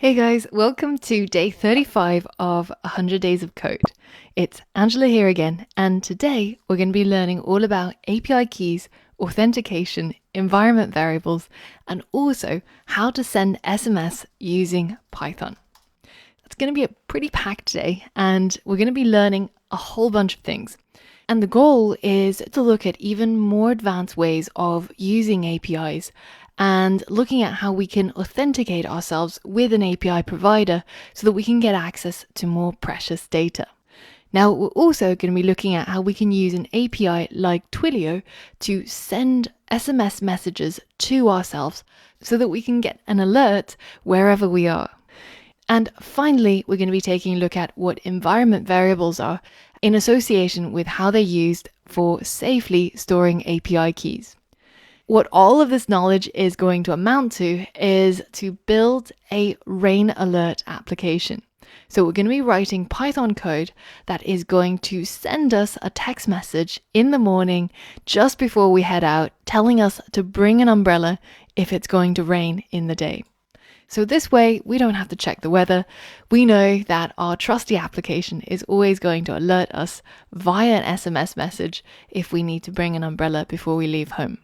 Hey guys, welcome to day 35 of 100 Days of Code. It's Angela here again, and today we're going to be learning all about API keys, authentication, environment variables, and also how to send SMS using Python. It's going to be a pretty packed day, and we're going to be learning a whole bunch of things. And the goal is to look at even more advanced ways of using APIs and looking at how we can authenticate ourselves with an API provider so that we can get access to more precious data. Now, we're also going to be looking at how we can use an API like Twilio to send SMS messages to ourselves so that we can get an alert wherever we are. And finally, we're going to be taking a look at what environment variables are in association with how they're used for safely storing API keys. What all of this knowledge is going to amount to is to build a rain alert application. So we're going to be writing Python code that is going to send us a text message in the morning just before we head out, telling us to bring an umbrella if it's going to rain in the day. So this way, we don't have to check the weather. We know that our trusty application is always going to alert us via an SMS message if we need to bring an umbrella before we leave home.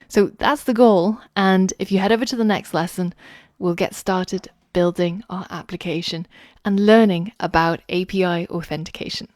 So that's the goal. And if you head over to the next lesson, we'll get started building our application and learning about API authentication.